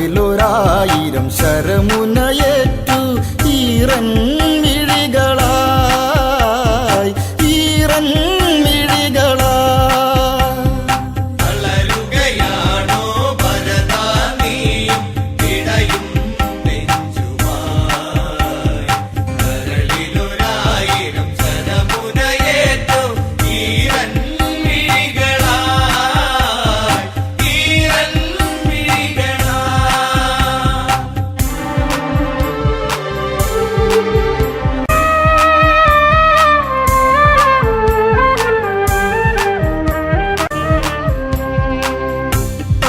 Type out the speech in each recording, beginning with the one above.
കരളിലൊരായിരം ശരമുനയേറ്റു ഈറൻ മിഴികളായി ഈറൻ മിഴികളായി തളരുകയാണോ ഭരതാ നീയും ഇടയും നെഞ്ചുമായി കരളിലൊരായിരം ശരമുനയേറ്റു ഈറൻ മിഴികളായി ഈറൻ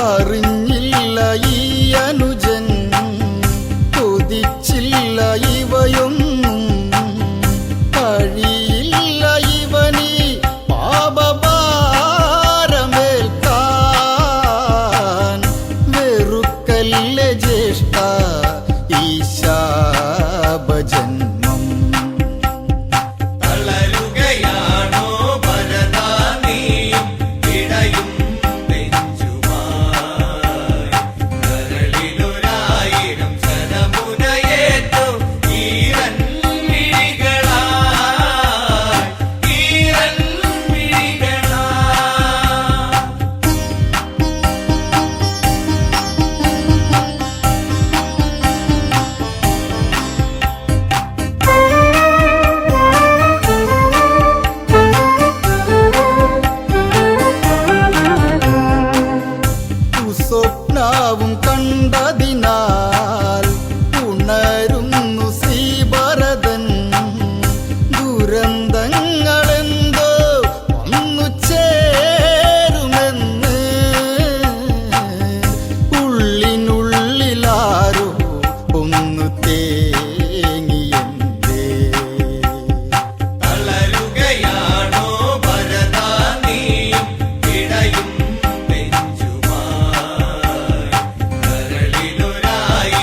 അറിഞ്ഞില്ല ഈ അനുജൻ കൊതിച്ചില്ല ഇവയൊന്നും കഴിയില്ല ഇവനീ പാപഭാരമേൽക്കാൻ വെറുക്കല്ലേ ജ്യേഷ്ഠ ഈ ശാപജന്മം തളരുകയാണോ ഭരതാ നീയും ഇടയും നെഞ്ചുമായി കരളിലൊരായിരം ശരമുനയേറ്റു ഈറൻ മിഴികളായി ഈറൻ മിഴികളായി സ്വപ്നവും കണ്ടതിനാൽ ഉണരുന്നു ശ്രീഭരതൻ ദുരന്തങ്ങളെന്തോ വന്നു ചേരുമെന്ന് ഉള്ളിനുള്ളിലാരോ ഒന്നു തേങ്ങിയെന്തേ തളരുകയാണോ ഭരതാ നീയും ഇടയും നെഞ്ചുമായി കരളിലൊരായിരം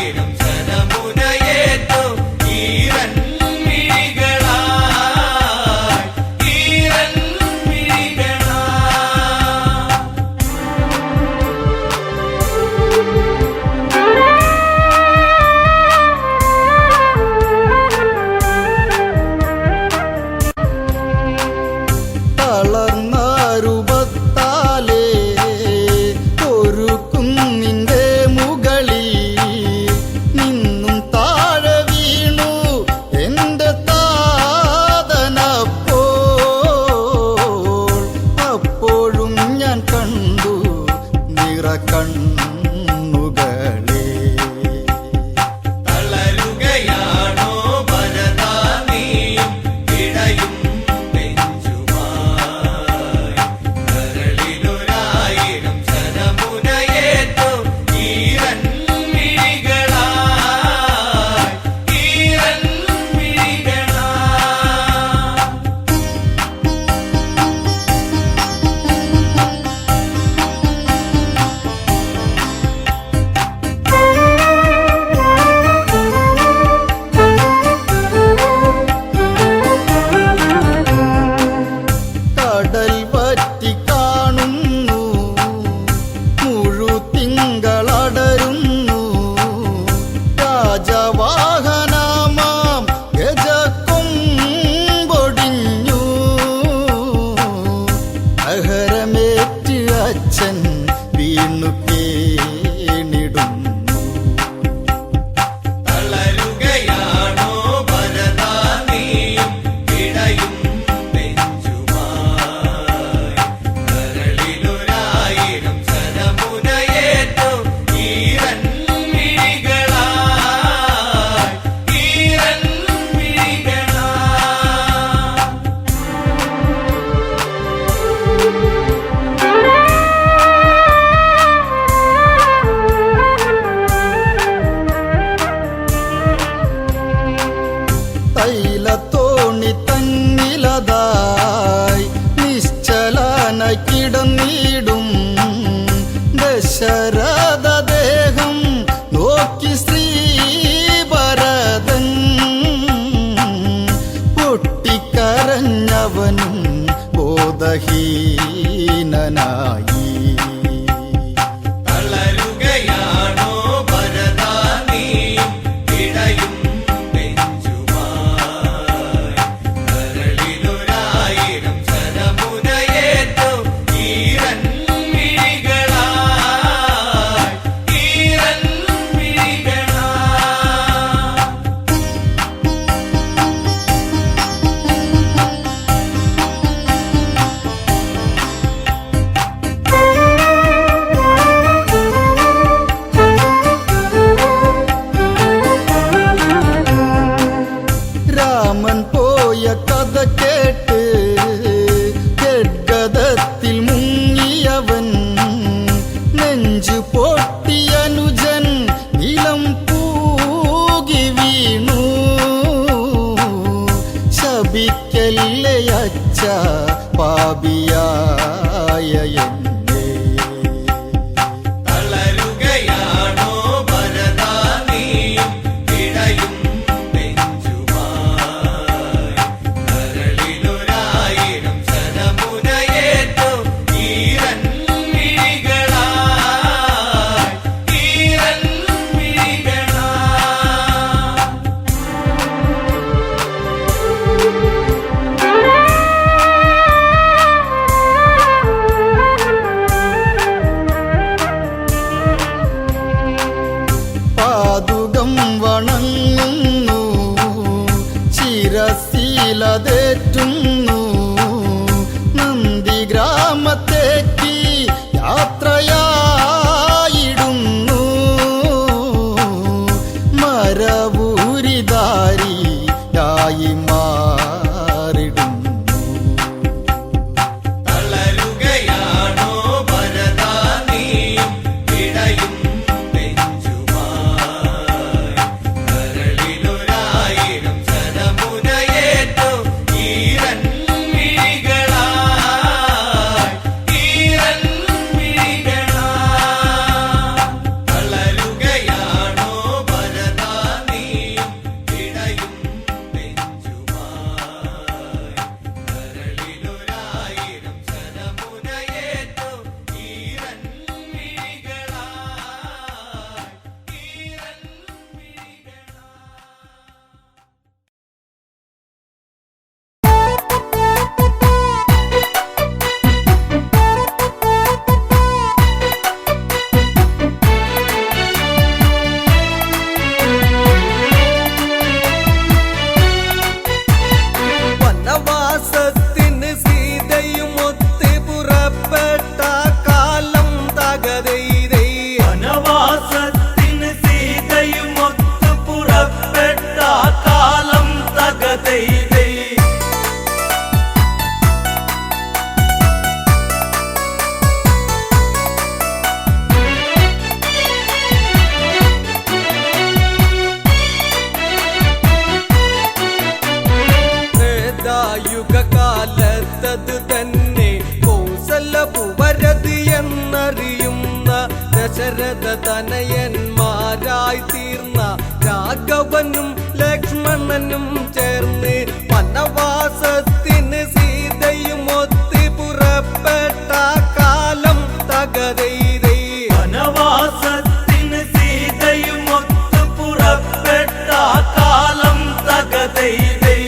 രാമന്മാരായി തീർന്ന രാഘവനും ലക്ഷ്മണനും ചേർന്ന് വനവാസത്തിന് സീതയും ഒത്ത് പുറപ്പെട്ട കാലം തകരൈതൈ. വനവാസത്തിന് സീതയും ഒത്ത് പുറപ്പെട്ട കാലം തകതൈതൈ.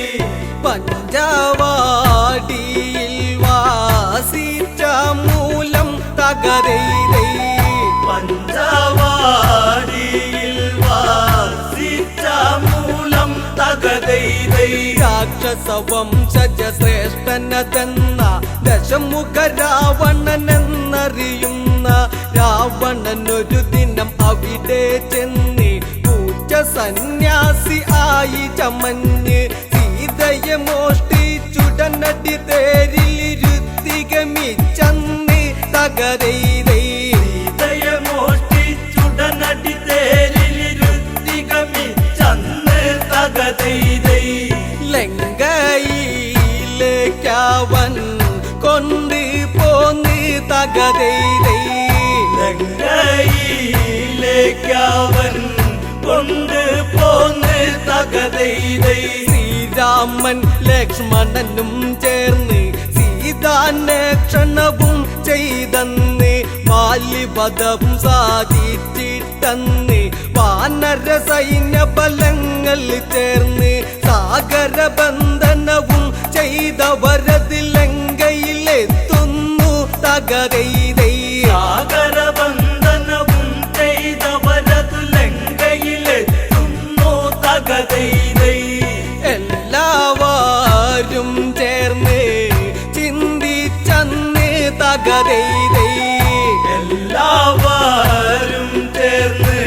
പഞ്ചവാടിയിൽ വാസിച്ച മൂലം തകരൈതൈ. പഞ്ചവാടിയിൽ വാസിച്ച മൂലം തകതൈതൈ. രാക്ഷസവംശജ ശ്രേഷ്ഠനതെന്ന ദശമുഖ രാവണനെന്നറിയുന്ന രാവണൻ ഒരു ദിനം അവിടെ ചെന്ന് പൂച്ച സന്യാസി ആയി ചമഞ്ഞ് സീതയെ മോഷ്ടിച്ചുടനടി തേരിലിരുത്തി ഗമിച്ചന്ന് തകരൈതൈ. സീതയെ മോഷ്ടിച്ചുടനടി തേരിലിരുത്തി ഗമിച്ചന്ന് തകതൈതൈ. ലങ്കയിലേക്കവൻ കൊണ്ട് പോന്ന് തകരൈതൈ. ലങ്കയിലേക്കവൻ കൊണ്ട് പോന്ന് തകതൈതൈ. ശ്രീരാമൻ ലക്ഷ്മണനും ചേർന്ന് സീതാന്വേഷണവും ചെയ്തന്ന് ബാല്യവധവും സാധിച്ചിട്ടന്ന് വാനര സൈന്യ ബലങ്ങൾ ചേർന്ന് സാഗരബന്ധനവും ചെയ്തവരത് ലങ്കയിലെത്തുന്നു തകരൈതൈ. സാഗരബന്ധനവും ചെയ്തവരത് ലങ്കയിലെത്തുന്നു തകതൈതൈ. എല്ലാവരും ചേർന്ന് ചിന്തിച്ചന്ന് തകരൈതൈ. എല്ലാവരും ചേർന്ന്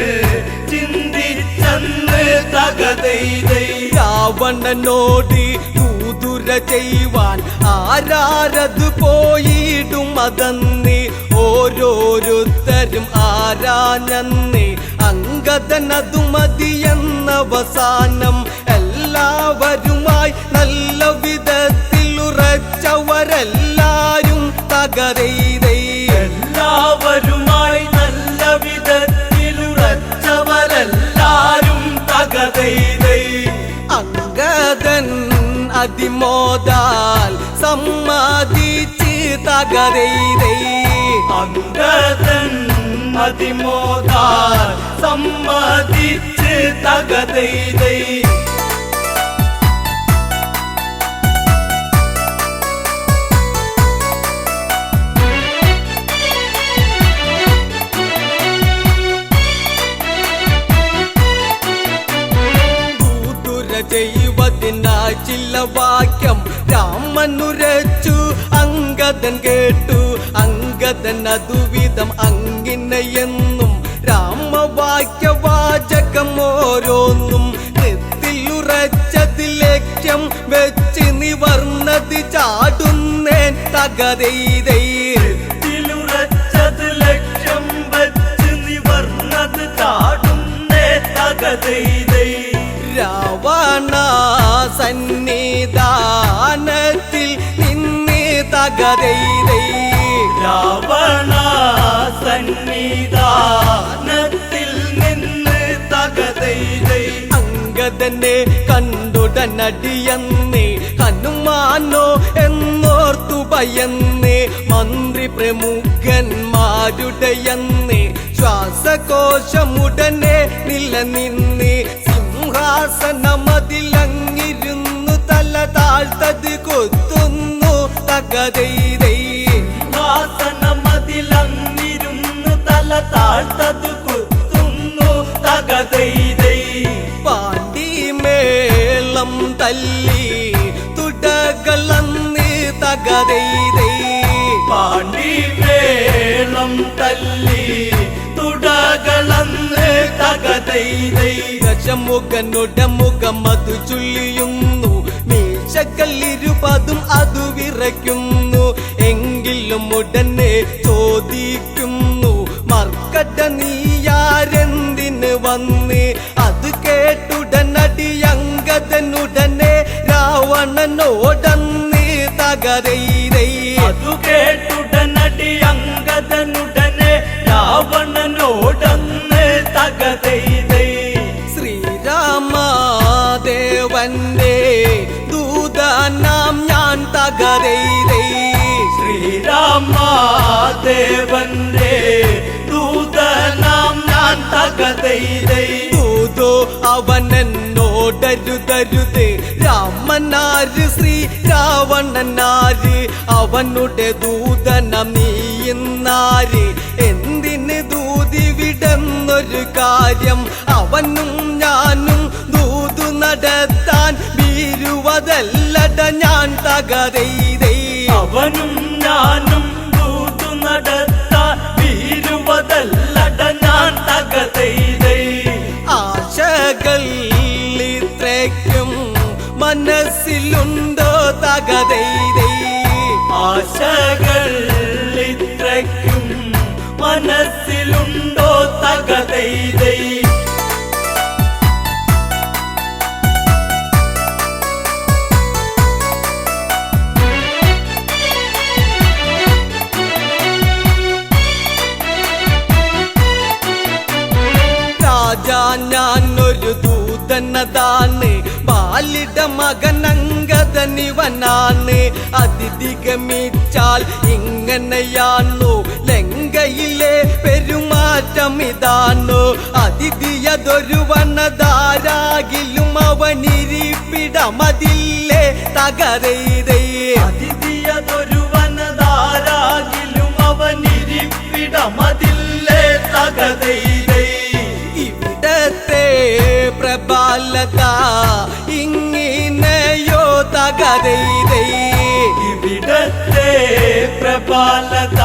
ചിന്തിച്ചന്ന് തകതൈതൈ. രാവണനോട് കൂതുര ചെയ്യുവാൻ ആരാരത് പോയിടും അതന്ന് ഓരോരുത്തരും ആരാഞ്ഞന്ന് അങ്കദനതു മതിയെന്നവസാനം എല്ലാവരുമായി നല്ല വിധത്തിൽ ഉറച്ചവരെല്ലാരും തകരൈതൈ. എല്ലാവരുമായി നല്ല വിധത്തിൽ ഉറച്ചവരെല്ലാരും തകതൈതൈ. അങ്കദൻ അതിമോദാൽ സമ്മതിച്ച് തകരൈതൈ. അങ്കദൻ അതിമോദാൽ സമ്മതിച്ച് തകതൈതൈ. ചെയ്യുവതിനായി ചില വാക്യം രാമനുരച്ചു അങ്കദൻ കേട്ടു. അങ്കദൻ അതുവിധം അങ്ങിനെയെന്നും രാമവാക്യവാചകം ഓരോന്നും കൃത്തിലുറച്ചത് ലക്ഷ്യം വെച്ച് നിവർന്നത് ചാടുന്നേൻ തകരൈതൈ. ത്തിലുറച്ചത് ലക്ഷ്യം വെച്ച് നിവർന്നത് ചാടുന്നേ തകതൈതൈ. രാവണ സന്നിധാനത്തിൽ നിന്ന് തകരൈതൈ. രാവണ സന്നിധാനത്തിൽ നിന്ന് തകതൈതൈ. അങ്കദനെ കണ്ടുടനടിയന്ന് ഹനുമാനോ എന്നോർത്തു ഭയന്ന് മന്ത്രി പ്രമുഖന്മാരുടെയന്ന് ശ്വാസകോശമുടനെ നിലനിന്ന് സിംഹാസനമതിലങ്ങിരുന്നു തല താഴ്ത്തത് കൊത്തുന്നു തകരൈതൈ. സിംഹാസനമതിലങ്ങിരുന്നു തല താഴ്ത്തത് കൊത്തുന്നു തകതൈതൈ. പാണ്ടിമേളം തല്ലി തുടകളന്ന് തകരൈതൈ. പാണ്ടിമേളം തല്ലി തുടകളന്ന് തകതൈതൈ. ദശമുഖനുടെ മുഖം അതു ചൊല്ലിയുന്നു മീശക്കല്ലിരുപതും അതു വിറയ്ക്കുന്നു. എങ്കിലും ഉടനെ ചോദിക്കുന്നു മർക്കട നീയാരെന്തിന് വന്ന്. അത് കേട്ടുടനടി അങ്കദനുടനെ രാവണനോടന്ന് തകരൈതൈ. അതു കേട്ടുടനടി അങ്കദനുടനെ രാവണനോടന്ന് തകതൈതൈ ശ്രീരാമദേവന്റെ ദൂതനാം ഞാൻ തകതൈതൈ ശ്രീരാമദേവന്റെ ദൂതനാം ഞാൻ തകതൈതൈ ദൂതോ അവനെന്നോടരുതരുത് രാമനാര് ശ്രീ രാവണനാര് അവനുടെ ദൂതനം നീയുന്നാര് എന്തിന് ദൂതി വിടുന്നൊരു കാര്യം അവനും ഞാനും ദൂതു നടത്താൻ വീരുവതല്ലട ഞാൻ തകതൈതൈ അവനും ഞാനും ദൂതു നടത്താൻ വീരുവതല്ലട ഞാൻ തകതൈതൈ ആശകൾ ഇത്രയ്ക്കും മനസ്സിലുണ്ടോ തകതൈതൈ ആശകൾ ഇത്രയ്ക്കും മനസ്സിലുണ്ടോ തകതൈതൈ രാജാ ഞാനൊരു ദൂതനതാണ് ബാലിട മകനങ്കതനിവനാണ് അതിഥിഗമിച്ചാൽ ഇങ്ങനെയാണു ലങ്കയിലെ പെരുമാറ്റം ഇതാണു അതിഥിയതൊരു വനതാരാകിലും അവനിരിപ്പിടമതില്ലേ തകതൈതൈ അതിഥിയതൊരു വനതാരാകിലും അവനിരിപ്പിടമതില്ലേ തകതൈതൈ ഇവിടത്തെ പ്രബലത ഇങ്ങനെയോ തകതൈതൈ ഇവിടത്തെ പ്രബലത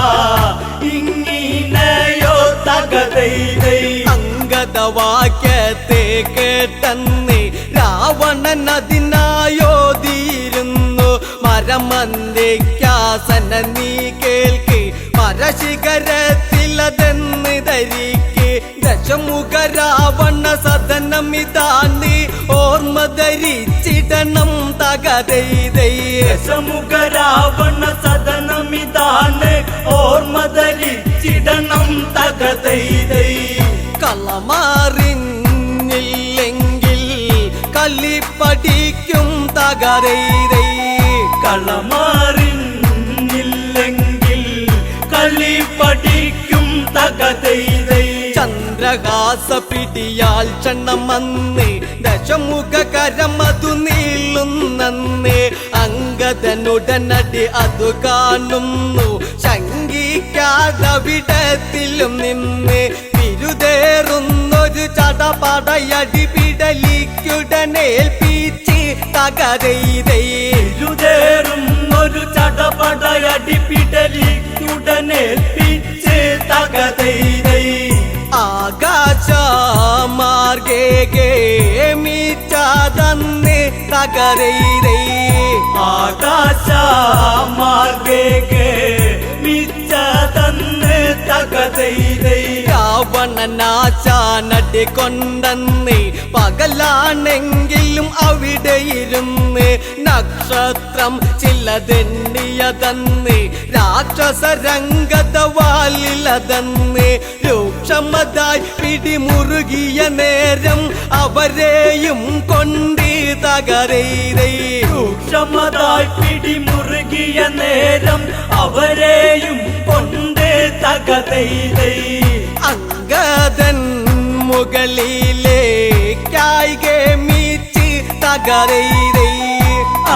ഇങ്ങനെയോ തകതൈതൈ അംഗതവാക്യത്തെ കേട്ടെന്ന് രാവണൻ അതിനായോതിയിരുന്നു മരമന്ദിക്കാസന നീ കേൾക്ക് മരശിഖരത്തിലതെന്ന് ധരിക്ക് ദശമുഖ രാവണ സദനമിതാന്ന് ഓർമ്മ ധരിച്ചിടണം തകതൈതൈ ദശമുഖ രാവണ സദനമിതാണ് ഓർമ്മ ധരിച്ചിടണം തകതൈതൈ കളമാറിഞ്ഞില്ലെങ്കിൽ കലിപ്പടിക്കും തകതൈതൈ കളമാറിഞ്ഞില്ലെങ്കിൽ കളി പഠിക്കും തകതൈതൈ ചന്ദ്രഹാസ പിടിയാൽ ക്ഷണമന്ന് ദശമുഖ കരമതു നീളുന്നന്ന് അങ്കദനുടനടി അതു കാണുന്നു ശങ്കിക്കാതവിടത്തിലും നിന്ന് വിരുതേറുന്നൊരു ചടപടയടി പിടലിക്കുടനേൽപ്പിച്ച് തകതൈതൈ ഇരുതേറുന്നൊരു ചടപടയടി പിടലിക്കുടനേൽപ്പിച്ച് തകതൈതൈ ആകാശമാർഗേ മിച്ചാതന്ന് തകതൈതൈ ആകാശ മാർഗേ മിച്ചതന്ന് തകതൈതൈ രാവണനാശാനടി കൊണ്ടെന്ന് പകലാണെങ്കിലും അവിടെ ഇരുന്ന് നക്ഷത്രം ചിലതെണ്ണിയതന്ന് രാക്ഷസരംഗതവാലിലതന്ന് രൂക്ഷമതായി പിടിമുറുകിയ നേരം അവരെയും കൊണ്ട് തകതൈതൈ രൂക്ഷമതായി പിടിമുറുകിയ നേരം അവരെയും കൊണ്ട് തകതൈതൈ അങ്കദൻ മുകളിലേക്കായി ഗമിച്ച് തകതൈതൈ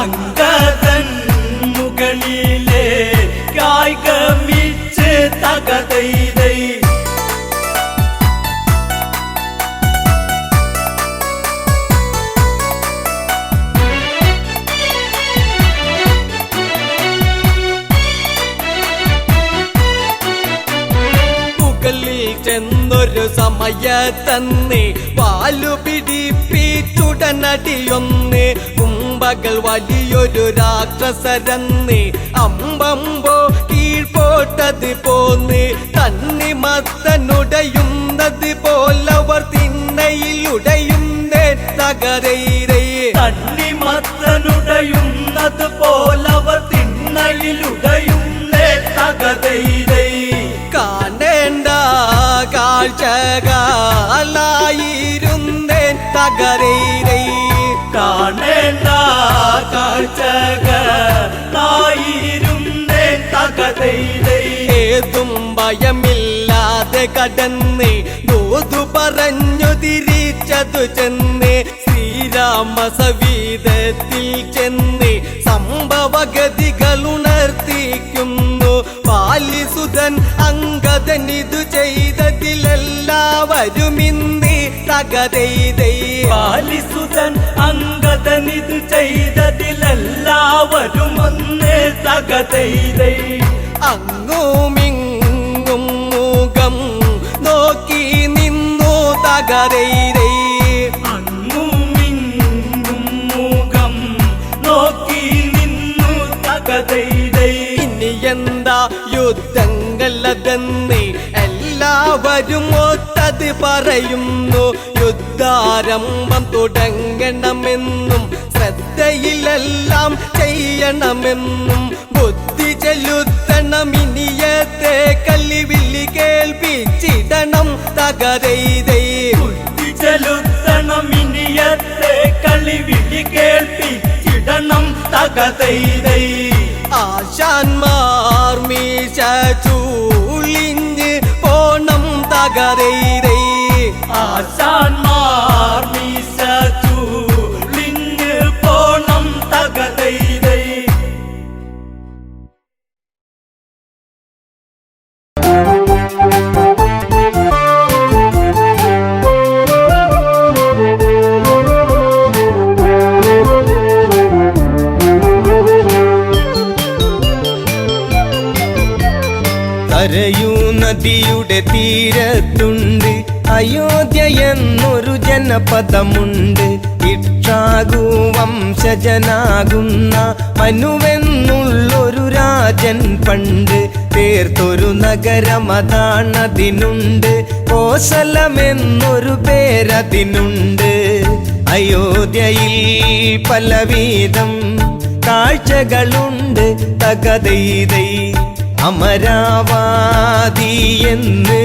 അങ്കദൻ മുകളിലെ കായികമിച്ച് തകതൈതൈ മുകളിൽ ചെന്നൊരു സമയത്തന്ന് പാലു പിടിപ്പിച്ചുടനടിയൊന്ന് കുംഭകൾ വലിയൊരു രാക്ഷസരന്ന് അമ്പമ്പോ കീഴ്പോട്ടത് പോന്ന് തണ്ണിമത്തനുടയുന്നത് പോലവർ തിണ്ണയിലുടയുന്നേ തകതൈതൈ തണ്ണിമത്തനുടയുന്നത് പോലവർ തിണ്ണയിലുടയുന്നേ തകതൈതൈ കാണേണ്ട കാഴ്ചകാല തകരൈരൈ കാണേണ്ട കാഴ്ചകളായിരുന്നേ തകതൈതൈ ഏതും ഭയമില്ലാതെ കടന്ന് ദൂതു പറഞ്ഞു തിരിച്ചതു ചെന്ന് ശ്രീരാമ സവീതത്തിൽ ചെന്ന് സംഭവഗതികൾ ഉണർത്തിക്കുന്നു ബാലിസുതൻ അംഗദൻ ഇതു ചെയ്തതിലെല്ലാവരും ഇന്ന് തകതൈതൈ ബാലിസുതൻ അംഗദനിത് ചെയ്തതിലെല്ലാവരും ഒന്നേ തകതൈതൈ അങ്ങുമിങ്ങും മുഖം നോക്കി നിന്നു തകരൈരൈ അങ്ങുമിങ്ങും മുഖം നോക്കി നിന്നു തകതൈതൈ ഇനി എന്താ യുദ്ധങ്ങളതെന്ന് എല്ലാവരും ഒത്തത് പറയുന്നു യുദ്ധാരംഭം തുടങ്ങണമെന്നും ശ്രദ്ധയിലെല്ലാം ചെയ്യണമെന്നും ബുദ്ധി ചെലുത്തണം ഇനിയത്തെ കല്ലിവില്ലി കേൾപ്പിച്ചിടണം തകരൈതൈ ബുദ്ധി ചെലുത്തണം ഇനിയത്തെ കളിവിളി കേൾപ്പിച്ചിടണം തകതൈതൈ ആശാന്മാർ മീശ ചൂളിഞ്ഞ് പോണം തകരൈരൈ ആശാന്മാർ മീശ ചൂളിഞ്ഞ് പോണം തകതൈതൈ കരയൂ നദിയുടെ തീരത്തുണ്ട് അയോധ്യ എന്നൊരു ജനപദമുണ്ട് ഇക്ഷാകു വംശജനാകുന്ന മനുവെന്നുള്ളൊരു രാജൻ പണ്ട് തീർത്തൊരു നഗരമതാണതിനുണ്ട് കോസലമെന്നൊരു പേരതിനുണ്ട് അയോധ്യയിൽ പലവിധം കാഴ്ചകളുണ്ട് തകതൈതൈ അമരാവാതി എന്ന്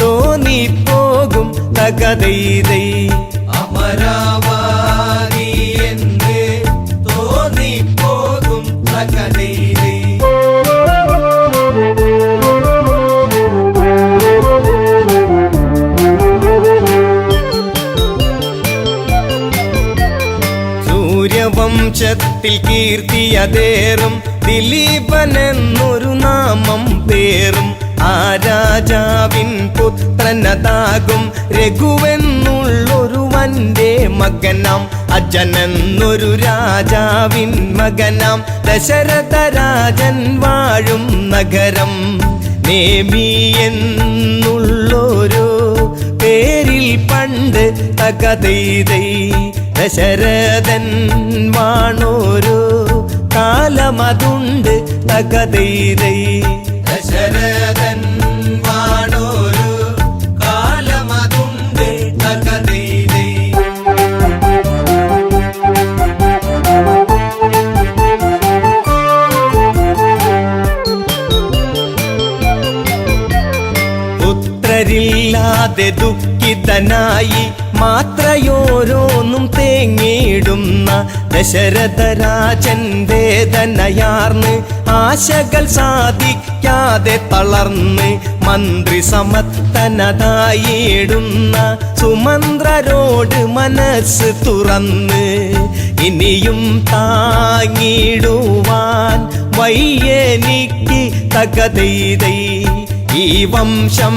തോന്നിപ്പോകും തകതൈതൈ അമരാവാതി എന്ന് തോന്നിപ്പോകും തകതൈതൈ സൂര്യവംശത്തിൽ കീർത്തിയതേറും ദിലീപനെന്നൊരു നാമം പേറും ആ രാജാവിൻ പുത്രനതാകും രഘുവെന്നുള്ളൊരു വന്റെ മകനാം അജനെന്നൊരു രാജാവിൻ മകനാം ദശരഥ രാജൻ വാഴും നഗരം നേമി എന്നുള്ളൊരു പേരിൽ പണ്ട് തകതൈതൈ ദശരഥൻ വാണോരു കാലമതുണ്ട് തകതൈതൈ ദശരഥൻ വാണോരു കാലമതുണ്ട് തകതൈതൈ പുത്രരില്ലാതെ ദുഃഖിതനായി മാത്രയോരോന്നും തേങ്ങിയിടുന്ന ദശരഥരാജൻ വേദനയാർന്ന് ആശകൾ സാധിക്കാതെ തളർന്ന് മന്ത്രി സമത്തനതായിടുന്ന സുമന്ത്രരോട് മനസ്സ് തുറന്ന് ഇനിയും താങ്ങിടുവാൻ വയ്യെനിക്ക് തകതൈതൈ ഈ വംശം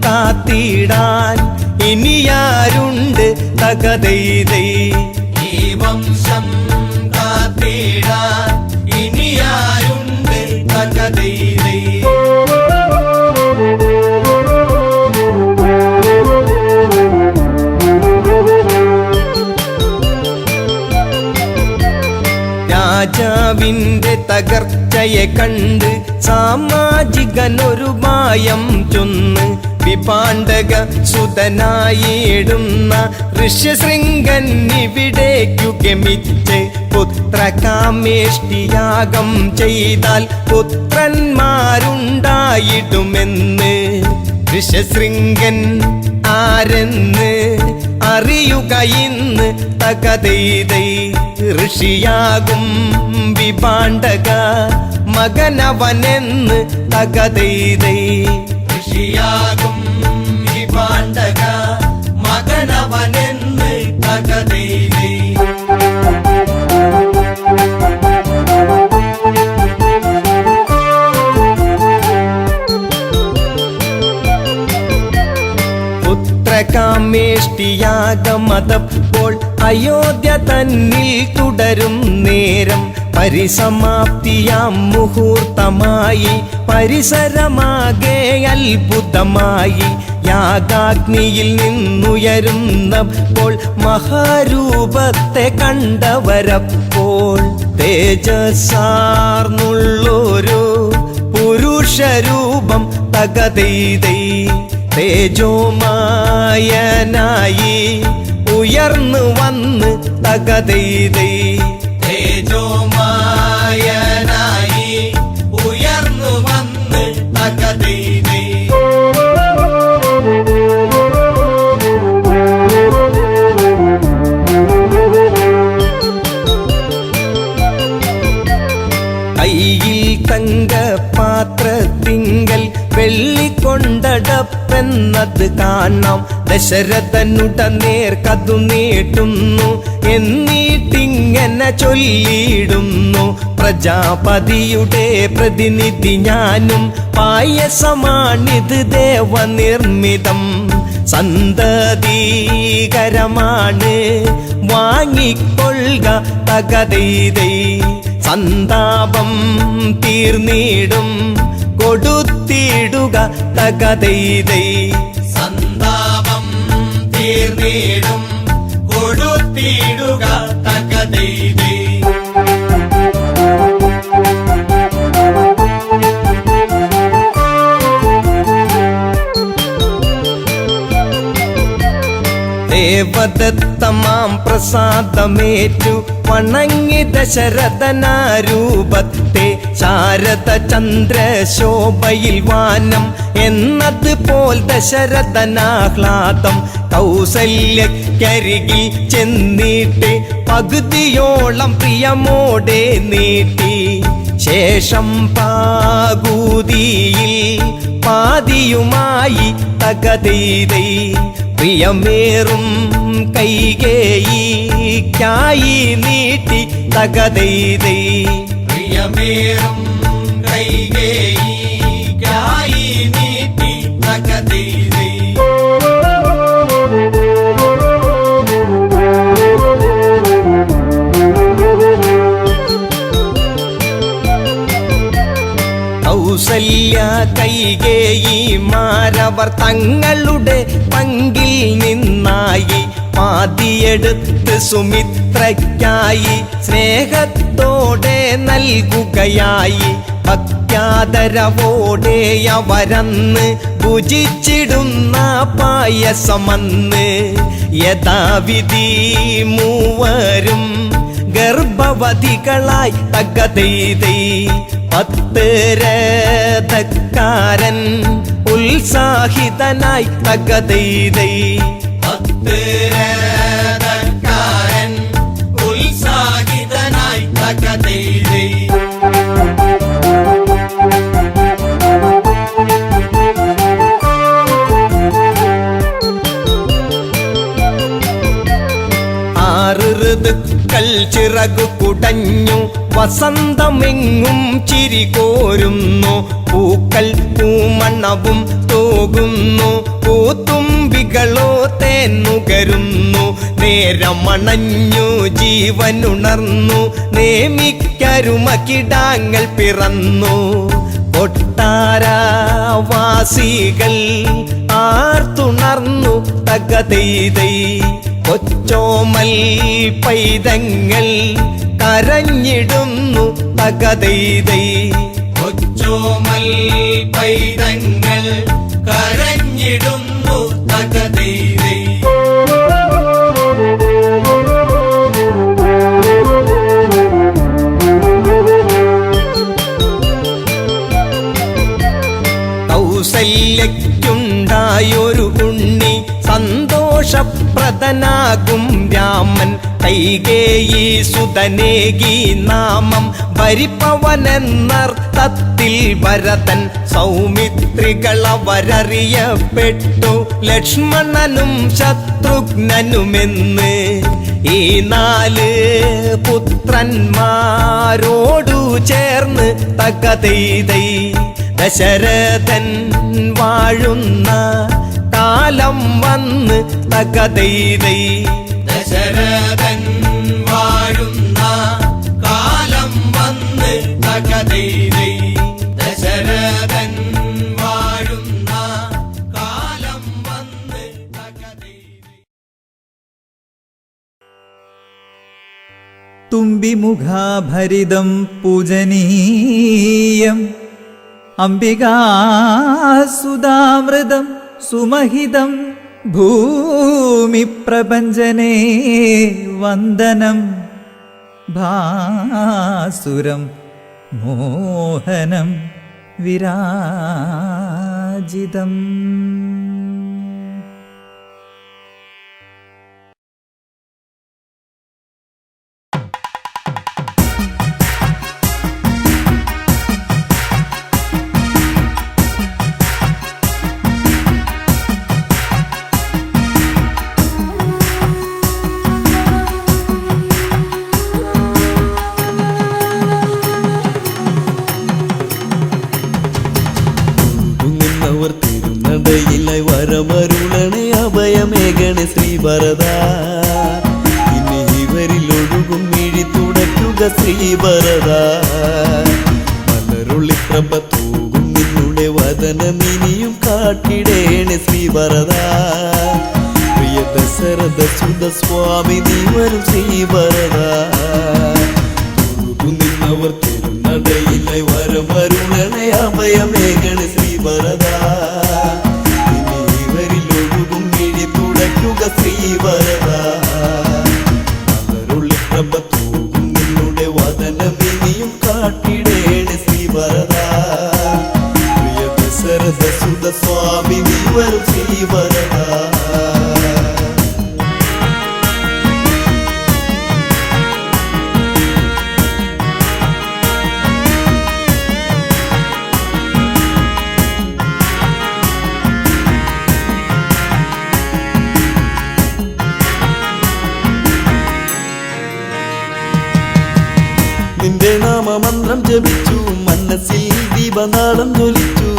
കാത്തിടാൻ ഇനിയാരുണ്ട് തകതൈതൈ ഈ വംശം കാത്തിടാൻ ഇനിയാരുണ്ട് തകതൈതൈ രാജാവിന്റെ തകർച്ചയെ കണ്ട് സാമാജികനൊരു മായം ചൊന്ന് വിപാണ്ഡക സുതനായിടുന്ന ഋഷ്യശൃംഗൻ ഇവിടേക്കു ഗമിച്ച് പുത്രകാമേഷ്ടിയാഗം ചെയ്താൽ പുത്രന്മാരുണ്ടായിടുമെന്ന് ഋഷ്യശൃംഗൻ ആരെന്ന് അറിയ അറിയുക ഇന്ന് തകതൈതൈ ഋഷിയാകും വിഭാണ്ഡക മകനവനെന്ന് തകതൈതൈ ഋഷിയാകും വിഭാണ്ഡക മകനവനെന്ന് തകതൈതൈ പുത്രകാമേഷ്ടിയാഗമതപ്പോൾ അയോധ്യ തന്നിൽ തുടരും നേരം പരിസമാപ്തിയാം മുഹൂർത്തമായി പരിസരമാകെ അത്ഭുതമായി യാഗാഗ്നിയിൽ നിന്നുയരുന്നപ്പോൾ മഹാരൂപത്തെ കണ്ടവരപ്പോൾ തേജസ്സാർന്നുള്ളൊരു പുരുഷരൂപം തകതൈതൈ തേജോമായനായി ഉയർന്നു വന്ന് തകതൈതൈ തേജോമായനായി ഉയർന്നു വന്ന് തകതൈതൈ കയ്യിൽ തങ്കപാത്രത്തിങ്കൽ വെള്ളിക്കൊണ്ടടപ്പെന്നത് കാണാം ദശരഥനുടനേർ കതു നീട്ടുന്നു എന്നിട്ടിങ്ങനെ ചൊല്ലിയിടുന്നു പ്രജാപതിയുടെ പ്രതിനിധി ഞാനും പായസമാണിത് ദേവനിർമ്മിതം സന്തതീകരമാണ് വാങ്ങിക്കൊള്ളുക തകതൈതൈ സന്താപം തീർന്നിടും കൊടുത്തിടുക തകതൈതൈ സന്താപം തീർന്നിടും കൊടുത്തിടുക തകതൈതൈ ദേവദത്തമാം പ്രസാദമേറ്റു വണങ്ങി ദശരഥനാരൂപത്തെ ശാരദ ചന്ദ്രശോഭയിൽ വാനം എന്നതുപോൽ ദശരഥനാഹ്ലാദം കൗസല്യക്കരികിൽ ചെന്നിട്ട് പകുതിയോളം പ്രിയമോടെ നീട്ടി ശേഷം പാകൂതിയിൽ പാതിയുമായി തകതൈതൈ പ്രിയമേറും കൈകേയിക്കായി നീട്ടി തകതൈതൈ പ്രിയമേറും കൈകേയിക്കായി നീട്ടി തകതൈതൈ കൗസല്യ കൈകേയിമാരവർ തങ്ങളുടെ പങ്കിൽ നിന്നായി പാതിയെടുത്ത് സുമിത്രയ്ക്കായി സ്നേഹത്തോടെ നൽകുകയായി ഭക്ത്യാദരവോടെ അവരന്ന് ഭുജിച്ചിടുന്ന പായസമന്ന് യഥാവിധി മൂവരും ഗർഭവതികളായി തകതൈതൈ 10 രഥക്കാരൻ ഉത്സാഹിതനായി തകതൈതൈ 10 രഥക്കാരൻ ഉത്സാഹിതനായി തകതൈതൈ ഋതുക്കൾ ചിറകു കുടഞ്ഞു വസന്തമെങ്ങും ചിരി കോരുന്നു പൂക്കൾ പൂമണവും തൂകുന്നു പൂത്തുമ്പികളോ തേന്നുകരുന്നു നേരമണഞ്ഞു ജീവനുണർന്നു നേമിക്കരുമകിടാങ്ങൾ പിറന്നു കൊട്ടാരവാസികൾ ആർത്തുണർന്നു തകതൈതൈ കൊച്ചോമൽ പൈതങ്ങൾ കരഞ്ഞിടുന്നു തകതൈതൈ കൊച്ചോമൽ പൈതങ്ങൾ കരഞ്ഞിടുന്നു തകതൈതൈ കൗസല്യയ്ക്കുണ്ടായൊരു ഉണ്ണി സന്തോഷ വരപ്രദനാകും രാമൻ കൈകേയി സുതനേകി നാമം ഭരിപ്പവനെന്നർത്ഥത്തിൽ ഭരതൻ സൗമിത്രികളവരറിയപ്പെട്ടു ലക്ഷ്മണനും ശത്രുഘ്നനുമെന്ന് ഈ 4 പുത്രന്മാരോടു ചേർന്ന് തകതൈതൈ ദശരഥൻ വാഴുന്ന കാലം വന്ന് തകതൈതൈ ദശരഥൻ വാഴുന്ന കാലം വന്ന് തകതൈതൈ ദശരഥൻ വാഴുന്ന കാലം വന്ന് തകതൈതൈ തുമ്പിമുഖാഭരിതം പൂജനീയം അംബികാസുതാമൃതം സുമഹിതം ഭൂമിപ്രപഞ്ചനേ വന്ദനം ഭാസുരം മോഹനം വിരാജിതം. വരമരുളണേ അഭയമേകണേ ശ്രീഭരത ഇനി ഇവരിലൊഴുകും മിഴി തുടയ്ക്കുക ശ്രീഭരത മലരുള്ളി പ്രഭ തൂകും നിന്നുടെ വദനമിനിയും കാട്ടിടേണേ ശ്രീഭരത പ്രിയ ദശരഥ സുത സ്വാമി നീ വരും ശ്രീഭരത നിന്നവർ തിരുനടയിലായി വരമരുളണേ അഭയമേകണേ ശ്രീഭരത ശ്രീവരദ മലരുള്ളി പ്രഭ തൂകും നിന്നുടെ വദനമിനിയും കാട്ടിടേണേ ശ്രീവരദ പ്രിയ ദശരഥ സുത സ്വാമി നീ വരും ശ്രീവരദ. നിന്റെ നാമമന്ത്രം ജപിച്ചു മനസ്സിൽ ദീപനാളം ജ്വലിച്ചു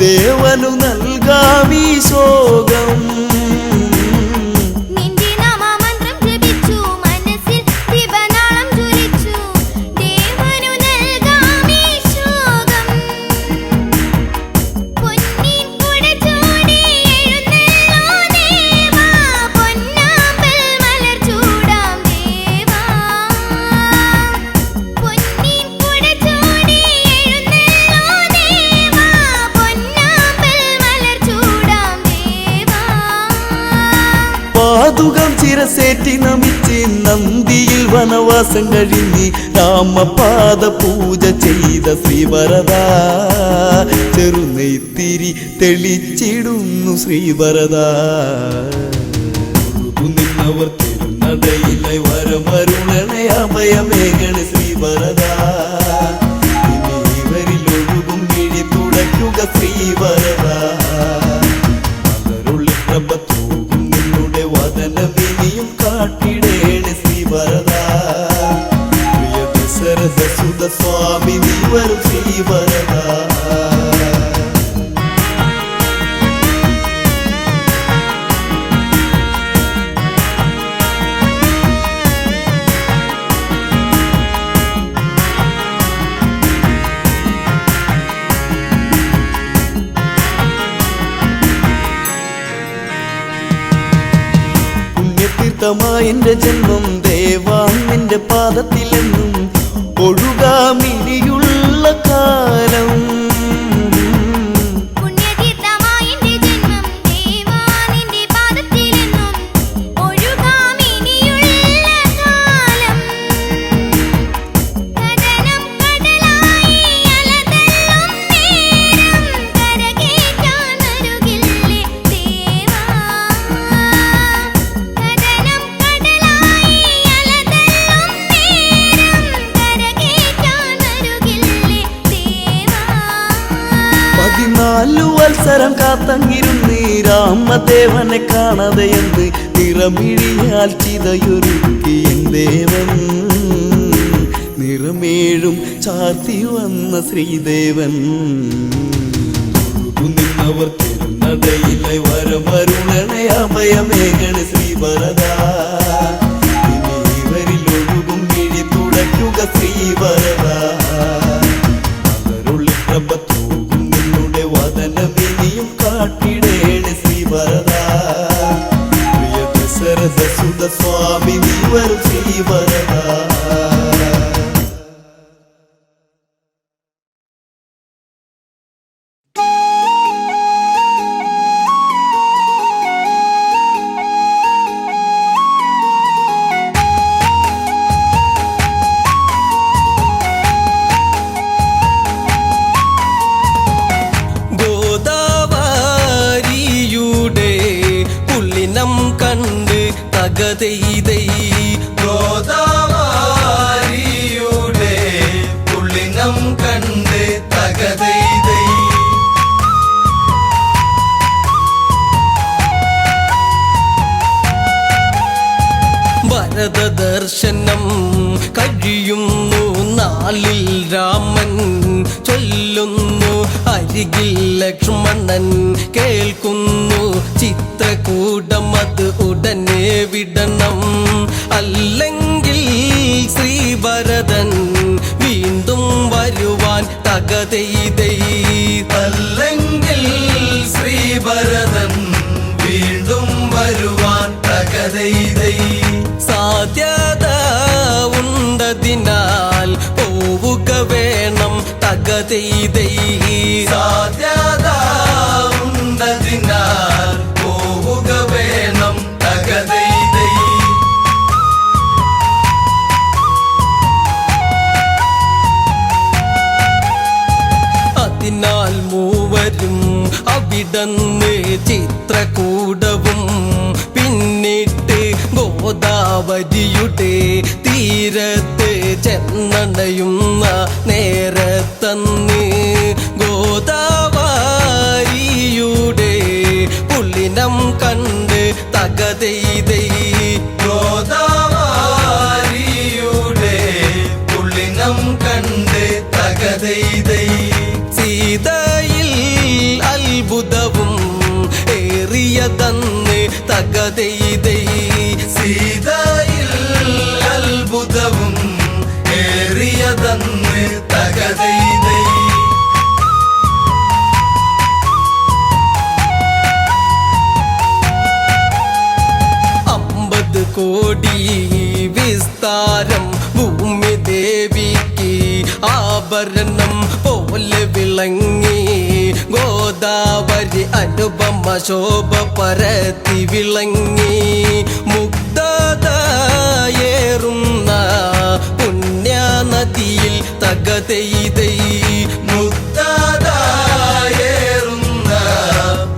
ദേവനു നൽകാമീ ശോകം. പാതുകം ചിരസേറ്റി നമിച്ച് നന്ദിയിൽ വനവാസം കഴിഞ്ഞ് രാമപാദ പൂജ ചെയ്ത ശ്രീഭരത ചെറുനെയ്ത്തിരി തെളിച്ചിടുന്നു ശ്രീഭരത നിന്നവർ തിരുനടയിലായി വരമരുളണേ അഭയമേകണേ ശ്രീഭരത ഇനി ഇവരിലൊഴുകും മിഴി തുടയ്ക്കുക ശ്രീഭരത മലരുള്ളി പ്രഭ വദനമിനിയും കാട്ടിടേണേ ശ്രീഭരത പ്രിയ ദശരഥ സുത സ്വാമി നീ വരും ശ്രീഭരത. എന്റെ ജന്മം ദേവാ നിന്റെ പാദത്തിലെന്നും ഒഴുകാമിനിയുള്ള കാലം കാത്തങ്ങിരുന്ന് രാമദേവനെ കാണാതെ എന്ന് നിറമിഴിയാൽ ചിതയൊരുക്കി എൻ ദേവൻ നിറമേഴും ചാർത്തി വന്ന ശ്രീദേവൻ നിന്നവർ തിരുനടയിലെ വരമരുളണേ അഭയമേകണ ശ്രീവരദ ഇവരിൽ ഒഴുകും മിഴി തുടയ്ക്കുക ശ്രീവരദ അവരുള്ളിൽ പ്രഭ തൂകും നിന്നുടെ വദനമിനിയും കാട്ടിടേണ ശ്രീവരദ പ്രിയ ദശരഥ സുത സ്വാമി നീ വരും ശ്രീവരദ തകതൈതൈ ഗോദാവരിയുടെ പുള്ളിനം കണ്ട് തകതൈതൈ ഭരത ദർശനം കഴിയുന്നു നാളിൽ രാമൻ ചൊല്ലുന്നു അരികിൽ ലക്ഷ്മണൻ കേൾക്കുന്നു ചിത്രകൂടം അത് ഉടനെ വിടണം അല്ലെങ്കിൽ ശ്രീഭരതൻ വീണ്ടും വരുവാൻ തകതൈതൈ അല്ലെങ്കിൽ ശ്രീഭരതൻ വീണ്ടും വരുവാൻ തകതൈതൈ സാധ്യത ഉണ്ടതിനാൽ പോവുക വേണം തകതൈതൈ സാധ്യത ഉണ്ടതിനാൽ പോവുക വേണം തകതൈതൈ അതിനാൽ മൂവരും അവിടന്ന് ചിത്രകൂടവും പിന്നിട്ട് ഗോദാവരിയുടെ തീരത്ത് ചെന്നണയുന്ന നേരത്തന്ന് ഗോദാവരിയുടെ പുള്ളിനം കണ്ട് തകതൈതൈ ഗോദാവരിയുടെ പുള്ളിനം കണ്ട് തകതൈതൈ സീതയിൽ അത്ഭുതവും ഏറിയതന്ന് തകതൈതൈ സീതയിൽ അത്ഭുതവും ഏറിയതന്ന് തകതൈതൈ അമ്പത് കോടി വിസ്താരം ഭൂമി ദേവിക്ക് ആഭരണം പോലെ വിളങ്ങി ഗോദാവരി അനുപമ ശോഭ പരത്തി വിളങ്ങി മുഗ്ധതയേറുന്ന പുണ്യനദിയിൽ തകതൈതൈ മുക്തതയേറുന്ന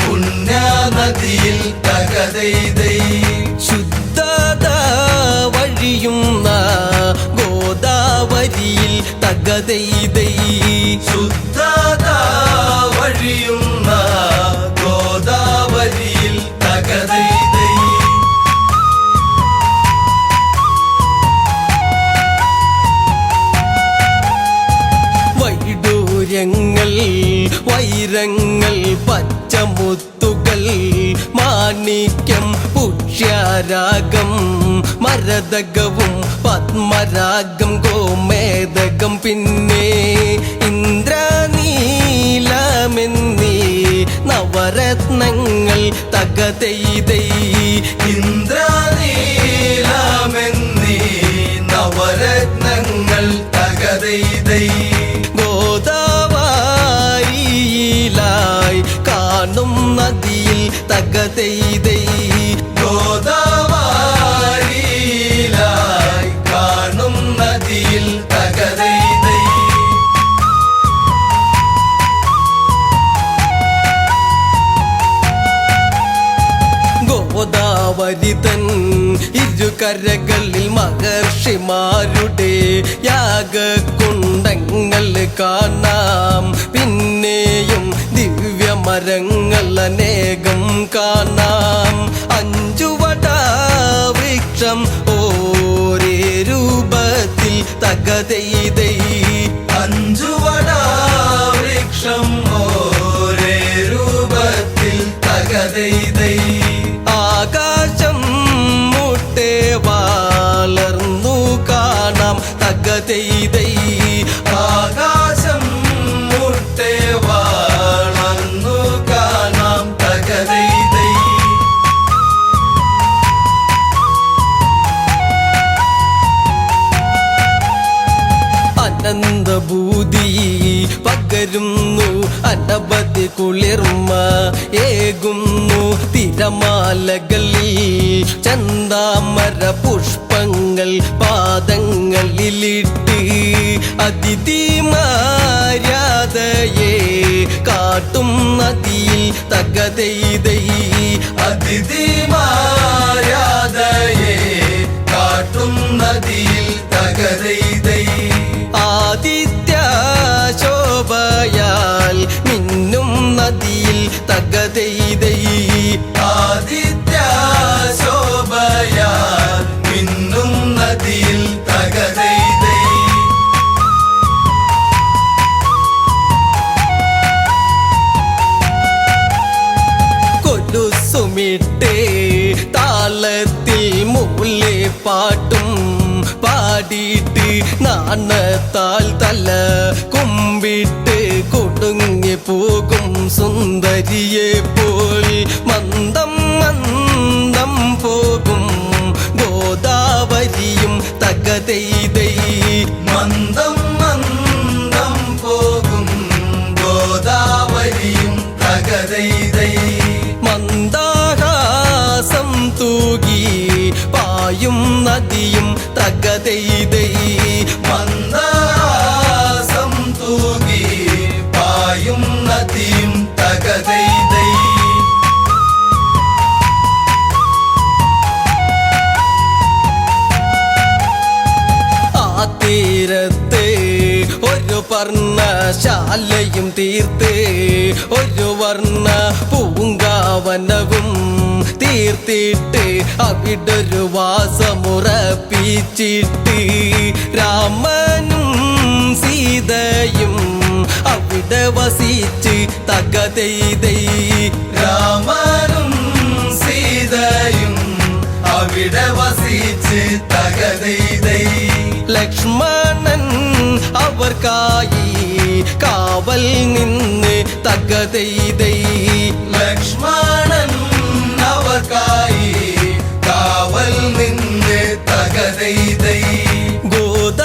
പുണ്യനദിയിൽ തകതൈതൈ ശുദ്ധത വഴിയുന്ന ഗോദാവരിയിൽ തകതൈതൈ ശുദ്ധത വഴിയുന്ന ഗോദാവരിയിൽ തകതൈതൈ വൈഡൂര്യങ്ങൾ വൈരങ്ങൾ പച്ചമുത്തുകൾ മാണിക്യം പുഷ്യരാഗം മരതകവും പത്മരാഗം ഗോമേതകം പിന്നെ ഇന്ദ്രനീലമെന്നീ നവരത്നങ്ങൾ തകതൈതൈ ഇന്ദ്രനീലമെന്നീ നവരത്നങ്ങൾ തകതൈതൈ ഗോദാവരിയിലായി കാണും നദിയിൽ തകതൈതൈ ഗോദാവരിയിലായി കാണും നദിയിൽ തകതൈതൈ ഗോദാവരിതൻ ഇരുകരകളിൽ മഹർഷിമാരുടെ യാഗകുണ്ടങ്ങൾ കാണാം പിന്നെയും ദിവ്യമ മരങ്ങൾ അനേകം കാണാം. 5 വട വൃക്ഷം ഓരേ രൂപത്തിൽ തകതെയ്തൈ. 5 വട വൃക്ഷം ഓരേ രൂപത്തിൽ തകതെയ്തൈ. ആകാശം മുട്ടെ വളർന്നു കാണാം തകതെയ്തൈ. ആകാശം മുട്ടെ വളർന്നു കാണാം തകതെയ്തൈ. അനന്തഭൂതി പകരുന്നു അനവധി കുളിർമ ഏകുന്നു. തിരമാലകളിൽ ചന്താമര പുഷ്പങ്ങൾ പാദങ്ങളിലിട്ട് അതിഥി മര്യാദയെ കാട്ടും നദിയിൽ തകതെയ്തൈ. അതിഥി മര്യാദയെ കാട്ടും നദിയിൽ തകതെയ്തൈ. ആദിത്യ ശോഭയാൽ മിന്നും നദിയിൽ തകതെയ്തൈ. ആദിത്യ ശോഭയാൽ മിന്നും നദിയിൽ തകതെയ്തൈ. കൊലുസുമിട്ടേ താളത്തിൽ മൂലെ പാട്ടും പാടിയിട്ട് നാണത്താൽ തല കുമ്പിട്ട് കൊടുങ്ങി പോകും സുന്ദരിയെ പോൽ മന്ദം മന്ദം പോകും ഗോദാവരിയും തകതെയ്തൈ. മന്ദം മന്ദം പോകും ഗോദാവരിയും തകതെയ്തൈ. മന്ദാഹാസം തൂകി പായും നദിയും തകതെയ്തൈ. മന്ദാസം തൂകി പായും നദിയും തകതെയ്തൈ. ആ തീരത്ത് ഒരു പർണശാലയും തീർത്ത് ഒരു വർണ്ണ പൂങ്കാവനവും തീർത്തിട്ട് അവിടൊരു വാസമുറപ്പിച്ചിട്ട് രാമനും സീതയും അവിടെ വസിച്ച് തകതെയ്തൈ. രാമനും സീതയും അവിടെ വസിച്ച് തകതെയ്തൈ. ലക്ഷ്മണൻ അവർക്കായി കാവൽ നിന്ന് തകതെയ്തൈ. ലക്ഷ്മണൻ അവർക്കായി കാവൽ നിന്ന് തകതെയ്തൈ. ഗോദാവരിയുടെ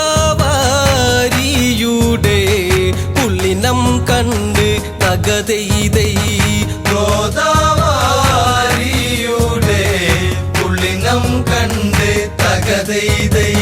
പുള്ളിനം കണ്ട് തകതെയ്തൈ. ഗോദാവരിയുടെ പുള്ളിനം കണ്ട് തകതെയ്തൈ.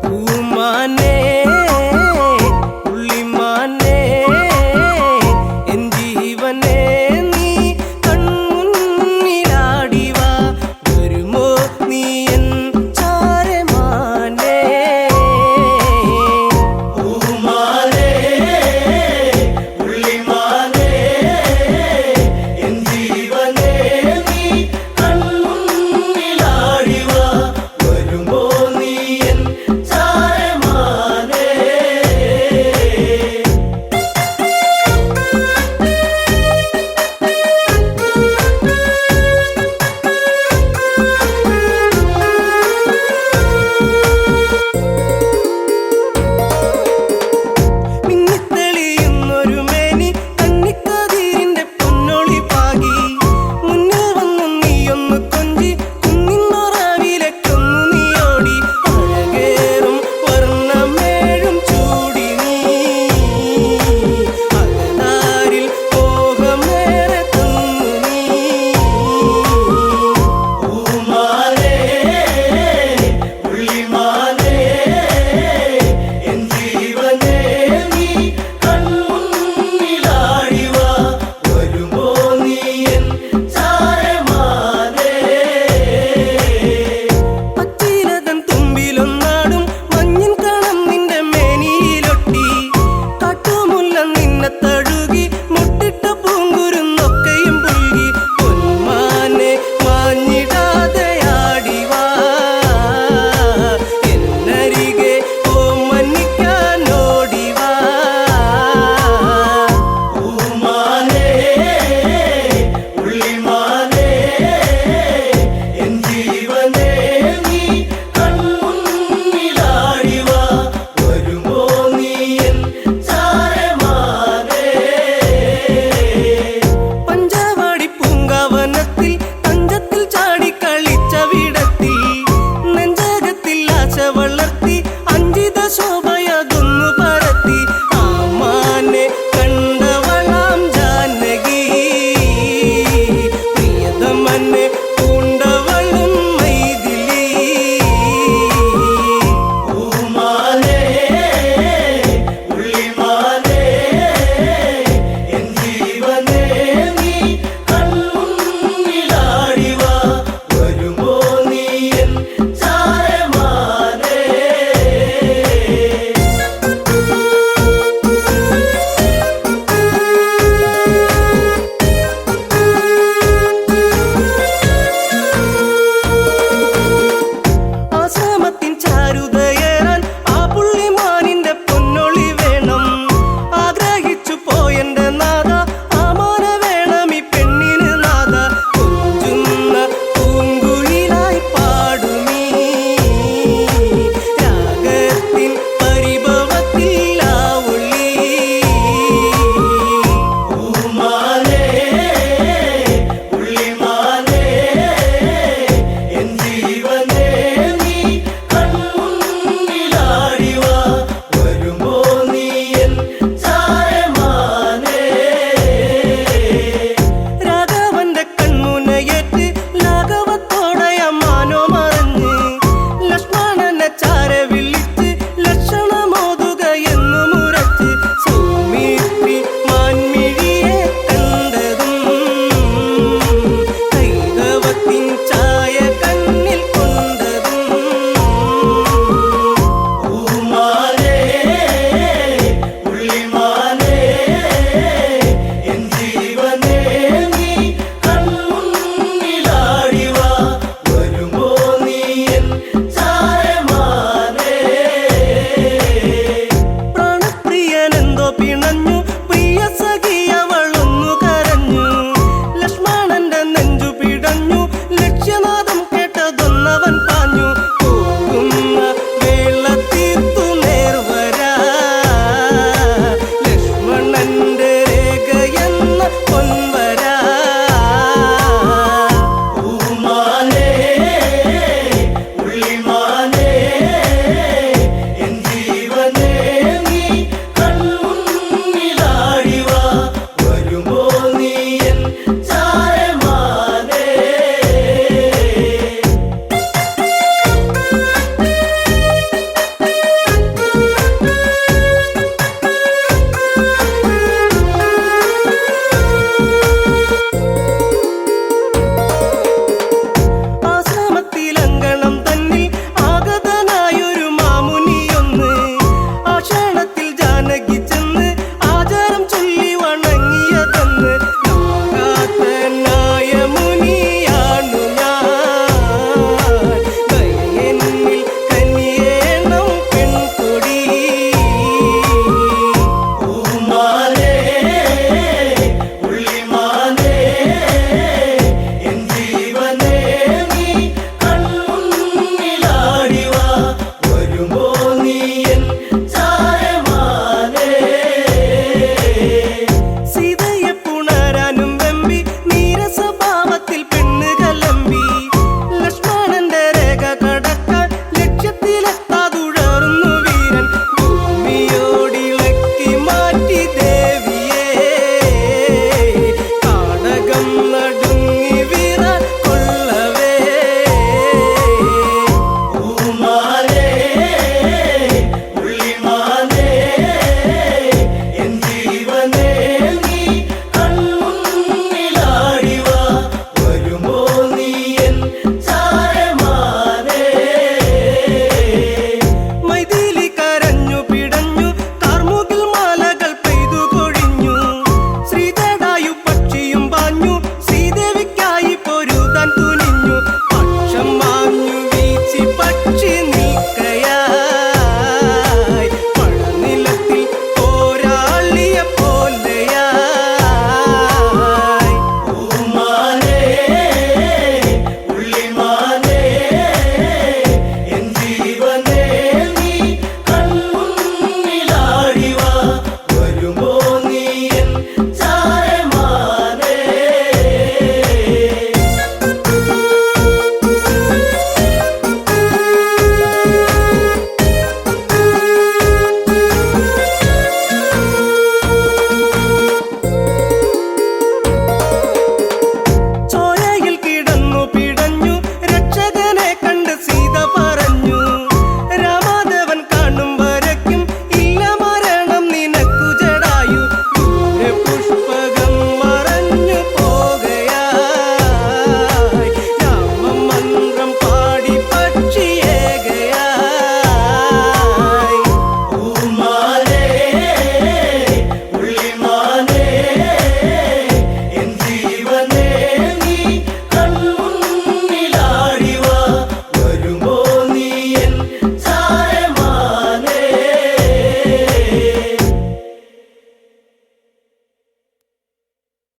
പൂമാനേ വളർത്തി അഞ്ജിത ശോഭ